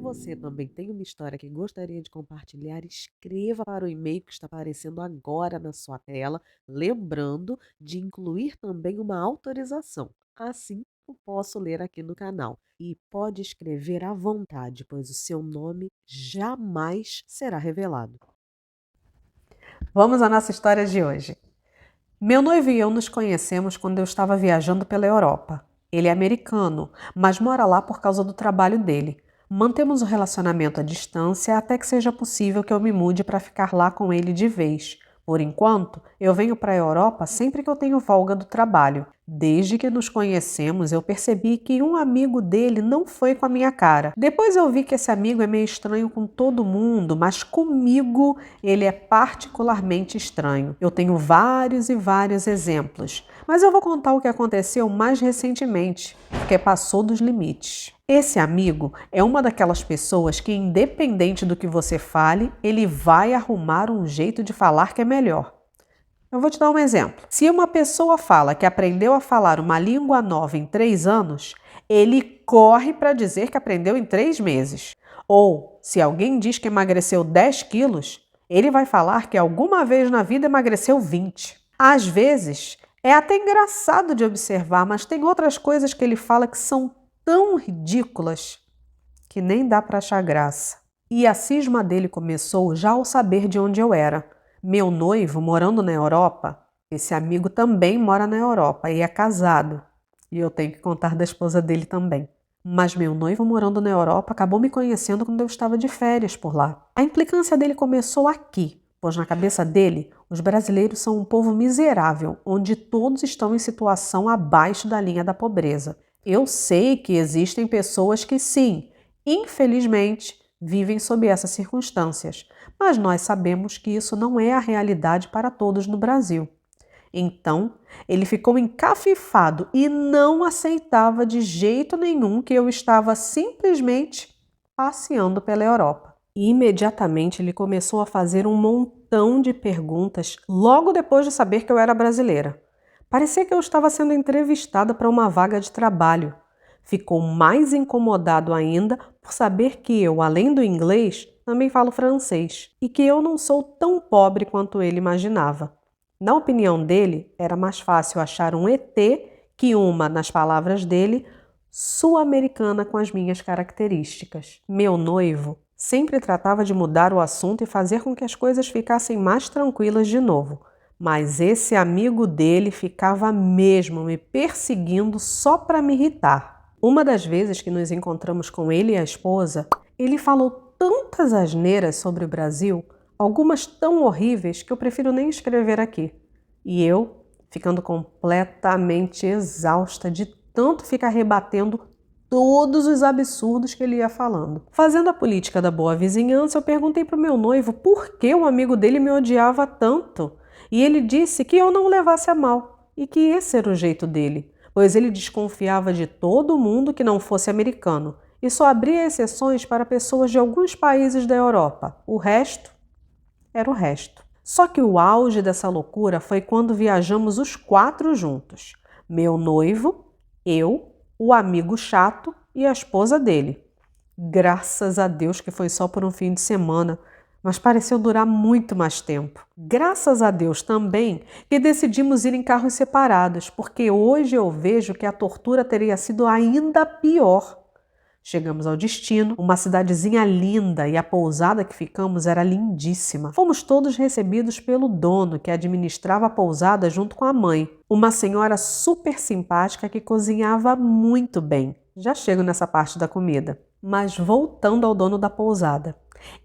você também tem uma história que gostaria de compartilhar, escreva para o e-mail que está aparecendo agora na sua tela, lembrando de incluir também uma autorização. Assim eu posso ler aqui no canal. E pode escrever à vontade, pois o seu nome jamais será revelado. Vamos à nossa história de hoje. Meu noivo e eu nos conhecemos quando eu estava viajando pela Europa. Ele é americano, mas mora lá por causa do trabalho dele. Mantemos o relacionamento à distância até que seja possível que eu me mude para ficar lá com ele de vez. Por enquanto, eu venho para a Europa sempre que eu tenho folga do trabalho. Desde que nos conhecemos, eu percebi que um amigo dele não foi com a minha cara. Depois eu vi que esse amigo é meio estranho com todo mundo, mas comigo ele é particularmente estranho. Eu tenho vários e vários exemplos, mas eu vou contar o que aconteceu mais recentemente, porque passou dos limites. Esse amigo é uma daquelas pessoas que, independente do que você fale, ele vai arrumar um jeito de falar que é melhor. Eu vou te dar um exemplo. Se uma pessoa fala que aprendeu a falar uma língua nova em 3 anos, ele corre para dizer que aprendeu em 3 meses. Ou, se alguém diz que emagreceu 10 quilos, ele vai falar que alguma vez na vida emagreceu 20. Às vezes, é até engraçado de observar, mas tem outras coisas que ele fala que são tão ridículas que nem dá para achar graça. E a cisma dele começou já ao saber de onde eu era. Meu noivo, morando na Europa, esse amigo também mora na Europa e é casado. E eu tenho que contar da esposa dele também. Mas meu noivo, morando na Europa, acabou me conhecendo quando eu estava de férias por lá. A implicância dele começou aqui, pois na cabeça dele, os brasileiros são um povo miserável, onde todos estão em situação abaixo da linha da pobreza. Eu sei que existem pessoas que sim, infelizmente, vivem sob essas circunstâncias, mas nós sabemos que isso não é a realidade para todos no Brasil. Então, ele ficou encafifado e não aceitava de jeito nenhum que eu estava simplesmente passeando pela Europa. E imediatamente ele começou a fazer um montão de perguntas logo depois de saber que eu era brasileira. Parecia que eu estava sendo entrevistada para uma vaga de trabalho. Ficou mais incomodado ainda por saber que eu, além do inglês, também falo francês e que eu não sou tão pobre quanto ele imaginava. Na opinião dele, era mais fácil achar um ET que uma, nas palavras dele, sul-americana com as minhas características. Meu noivo sempre tratava de mudar o assunto e fazer com que as coisas ficassem mais tranquilas de novo. Mas esse amigo dele ficava mesmo me perseguindo só para me irritar. Uma das vezes que nos encontramos com ele e a esposa, ele falou tantas asneiras sobre o Brasil, algumas tão horríveis que eu prefiro nem escrever aqui. E eu, ficando completamente exausta de tanto ficar rebatendo todos os absurdos que ele ia falando. Fazendo a política da boa vizinhança, eu perguntei para o meu noivo por que o amigo dele me odiava tanto. E ele disse que eu não o levasse a mal e que esse era o jeito dele, pois ele desconfiava de todo mundo que não fosse americano e só abria exceções para pessoas de alguns países da Europa. O resto era o resto. Só que o auge dessa loucura foi quando viajamos os 4 juntos. Meu noivo, eu, o amigo chato e a esposa dele. Graças a Deus que foi só por um fim de semana, mas pareceu durar muito mais tempo. Graças a Deus também que decidimos ir em carros separados, porque hoje eu vejo que a tortura teria sido ainda pior. Chegamos ao destino, uma cidadezinha linda, e a pousada que ficamos era lindíssima. Fomos todos recebidos pelo dono, que administrava a pousada junto com a mãe, uma senhora super simpática que cozinhava muito bem. Já chego nessa parte da comida. Mas voltando ao dono da pousada.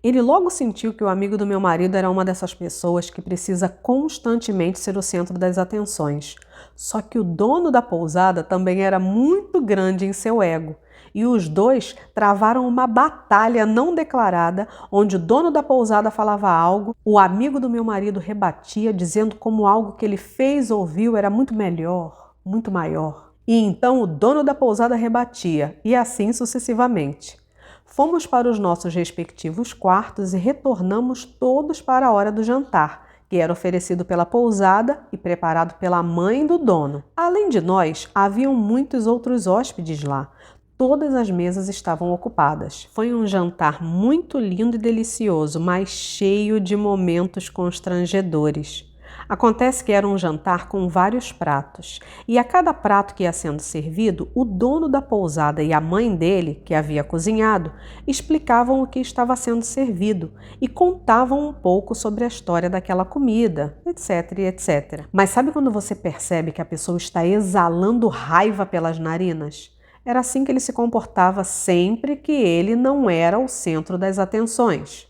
Ele logo sentiu que o amigo do meu marido era uma dessas pessoas que precisa constantemente ser o centro das atenções. Só que o dono da pousada também era muito grande em seu ego. E os dois travaram uma batalha não declarada, onde o dono da pousada falava algo, o amigo do meu marido rebatia, dizendo como algo que ele fez ou viu era muito melhor, muito maior. E então o dono da pousada rebatia, e assim sucessivamente. Fomos para os nossos respectivos quartos e retornamos todos para a hora do jantar, que era oferecido pela pousada e preparado pela mãe do dono. Além de nós, haviam muitos outros hóspedes lá. Todas as mesas estavam ocupadas. Foi um jantar muito lindo e delicioso, mas cheio de momentos constrangedores. Acontece que era um jantar com vários pratos, e a cada prato que ia sendo servido, o dono da pousada e a mãe dele, que havia cozinhado, explicavam o que estava sendo servido e contavam um pouco sobre a história daquela comida, etc, etc. Mas sabe quando você percebe que a pessoa está exalando raiva pelas narinas? Era assim que ele se comportava sempre que ele não era o centro das atenções.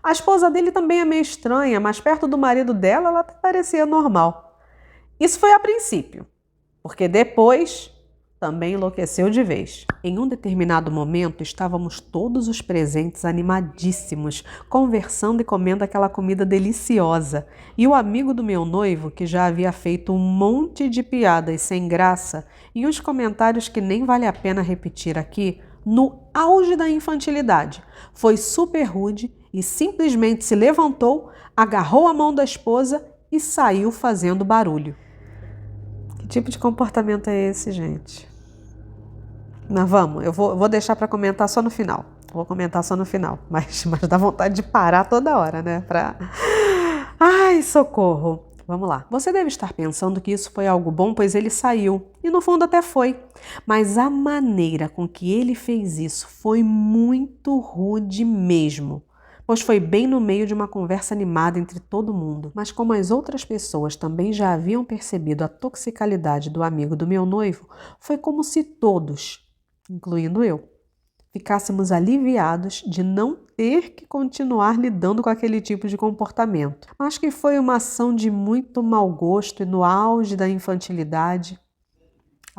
A esposa dele também é meio estranha, mas perto do marido dela, ela parecia normal. Isso foi a princípio, porque depois também enlouqueceu de vez. Em um determinado momento, estávamos todos os presentes animadíssimos, conversando e comendo aquela comida deliciosa. E o amigo do meu noivo, que já havia feito um monte de piadas sem graça e uns comentários que nem vale a pena repetir aqui, no auge da infantilidade, foi super rude e simplesmente se levantou, agarrou a mão da esposa e saiu fazendo barulho. Que tipo de comportamento é esse, gente? Mas vamos, eu vou deixar para comentar só no final. Vou comentar só no final, mas dá vontade de parar toda hora, né? Ai, socorro! Vamos lá. Você deve estar pensando que isso foi algo bom, pois ele saiu. E no fundo até foi. Mas a maneira com que ele fez isso foi muito rude mesmo. Pois foi bem no meio de uma conversa animada entre todo mundo. Mas como as outras pessoas também já haviam percebido a toxicalidade do amigo do meu noivo, foi como se todos, incluindo eu, ficássemos aliviados de não ter que continuar lidando com aquele tipo de comportamento. Acho que foi uma ação de muito mau gosto e no auge da infantilidade.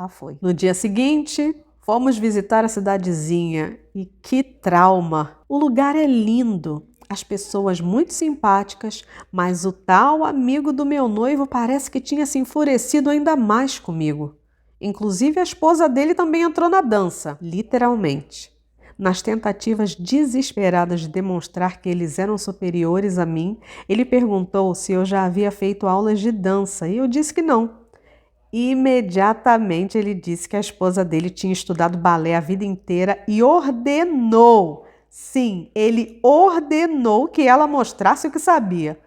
Foi. No dia seguinte, fomos visitar a cidadezinha e que trauma! O lugar é lindo, as pessoas muito simpáticas, mas o tal amigo do meu noivo parece que tinha se enfurecido ainda mais comigo. Inclusive a esposa dele também entrou na dança, literalmente. Nas tentativas desesperadas de demonstrar que eles eram superiores a mim, ele perguntou se eu já havia feito aulas de dança e eu disse que não. Imediatamente ele disse que a esposa dele tinha estudado balé a vida inteira e ordenou, sim, ele ordenou que ela mostrasse o que sabia.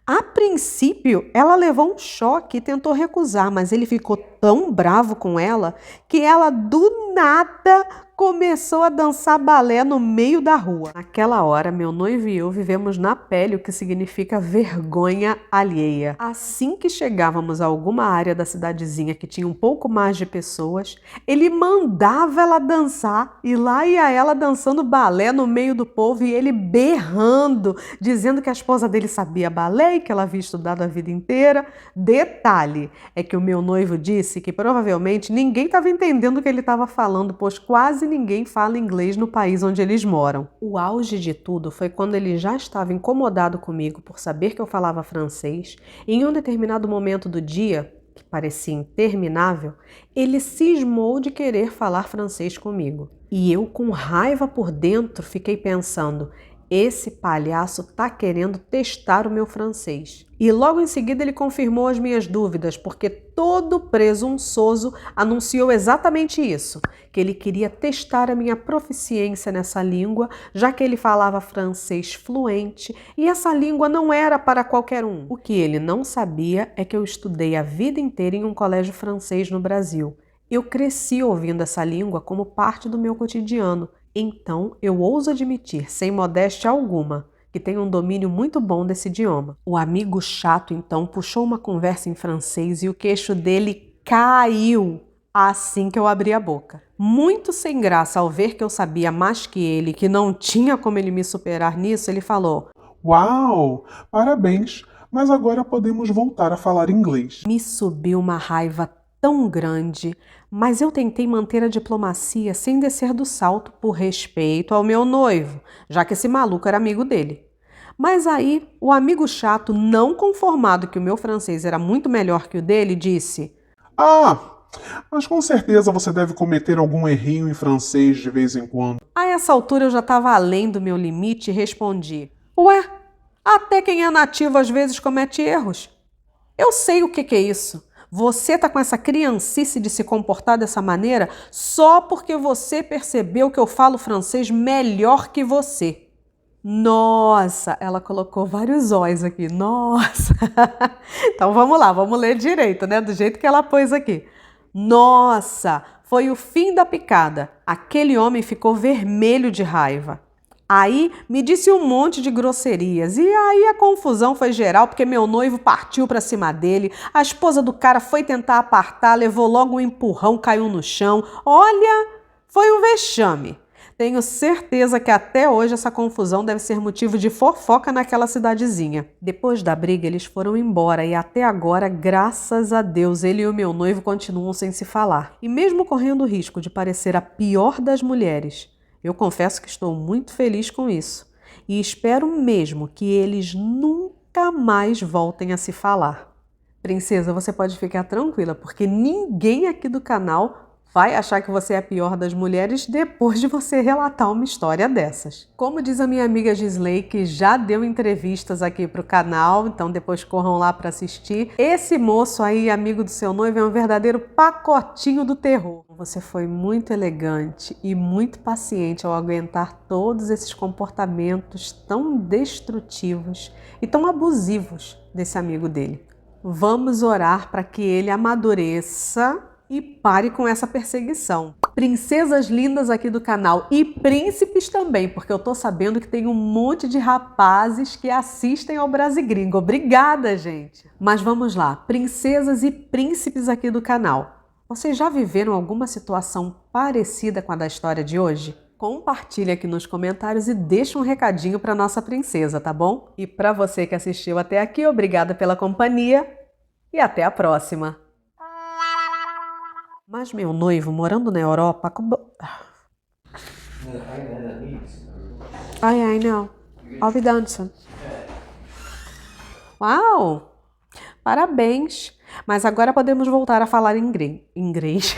A princípio, ela levou um choque e tentou recusar, mas ele ficou tão bravo com ela que ela do nada começou a dançar balé no meio da rua. Naquela hora, meu noivo e eu vivemos na pele o que significa vergonha alheia. Assim que chegávamos a alguma área da cidadezinha que tinha um pouco mais de pessoas, ele mandava ela dançar e lá ia ela dançando balé no meio do povo e ele berrando, dizendo que a esposa dele sabia balé e que ela havia estudado a vida inteira. Detalhe, é que o meu noivo disse que provavelmente ninguém estava entendendo o que ele estava falando, pois quase ninguém fala inglês no país onde eles moram. O auge de tudo foi quando ele já estava incomodado comigo por saber que eu falava francês e em um determinado momento do dia, que parecia interminável, ele cismou de querer falar francês comigo. E eu, com raiva por dentro, fiquei pensando: esse palhaço tá querendo testar o meu francês. E logo em seguida ele confirmou as minhas dúvidas, porque todo presunçoso anunciou exatamente isso, que ele queria testar a minha proficiência nessa língua, já que ele falava francês fluente e essa língua não era para qualquer um. O que ele não sabia é que eu estudei a vida inteira em um colégio francês no Brasil. Eu cresci ouvindo essa língua como parte do meu cotidiano. Então, eu ouso admitir, sem modéstia alguma, que tenho um domínio muito bom desse idioma. O amigo chato, então, puxou uma conversa em francês e o queixo dele caiu assim que eu abri a boca. Muito sem graça ao ver que eu sabia mais que ele, que não tinha como ele me superar nisso, ele falou: Uau! Parabéns! Mas agora podemos voltar a falar inglês. Me subiu uma raiva tão grande, mas eu tentei manter a diplomacia sem descer do salto por respeito ao meu noivo, já que esse maluco era amigo dele. Mas aí, o amigo chato, não conformado que o meu francês era muito melhor que o dele, disse: Ah, mas com certeza você deve cometer algum errinho em francês de vez em quando. A essa altura eu já estava além do meu limite e respondi: Ué, até quem é nativo às vezes comete erros. Eu sei o que é isso. Você tá com essa criancice de se comportar dessa maneira só porque você percebeu que eu falo francês melhor que você. Nossa, ela colocou vários óis aqui. Nossa. Então vamos lá, vamos ler direito, né? Do jeito que ela pôs aqui. Nossa, foi o fim da picada. Aquele homem ficou vermelho de raiva. Aí me disse um monte de grosserias e aí a confusão foi geral porque meu noivo partiu pra cima dele, a esposa do cara foi tentar apartar, levou logo um empurrão, caiu no chão. Olha, foi um vexame. Tenho certeza que até hoje essa confusão deve ser motivo de fofoca naquela cidadezinha. Depois da briga, eles foram embora e até agora, graças a Deus, ele e o meu noivo continuam sem se falar. E mesmo correndo o risco de parecer a pior das mulheres, eu confesso que estou muito feliz com isso. E espero mesmo que eles nunca mais voltem a se falar. Princesa, você pode ficar tranquila, porque ninguém aqui do canal vai achar que você é a pior das mulheres depois de você relatar uma história dessas. Como diz a minha amiga Gisley, que já deu entrevistas aqui pro canal, então depois corram lá para assistir. Esse moço aí, amigo do seu noivo, é um verdadeiro pacotinho do terror. Você foi muito elegante e muito paciente ao aguentar todos esses comportamentos tão destrutivos e tão abusivos desse amigo dele. Vamos orar para que ele amadureça e pare com essa perseguição. Princesas lindas aqui do canal e príncipes também, porque eu tô sabendo que tem um monte de rapazes que assistem ao Brasigringo. Obrigada, gente! Mas vamos lá, princesas e príncipes aqui do canal. Vocês já viveram alguma situação parecida com a da história de hoje? Compartilhe aqui nos comentários e deixa um recadinho para nossa princesa, tá bom? E para você que assistiu até aqui, obrigada pela companhia e até a próxima! Mas meu noivo, morando na Europa... I know. I'll be done soon. Uau! Parabéns! Mas agora podemos voltar a falar em inglês.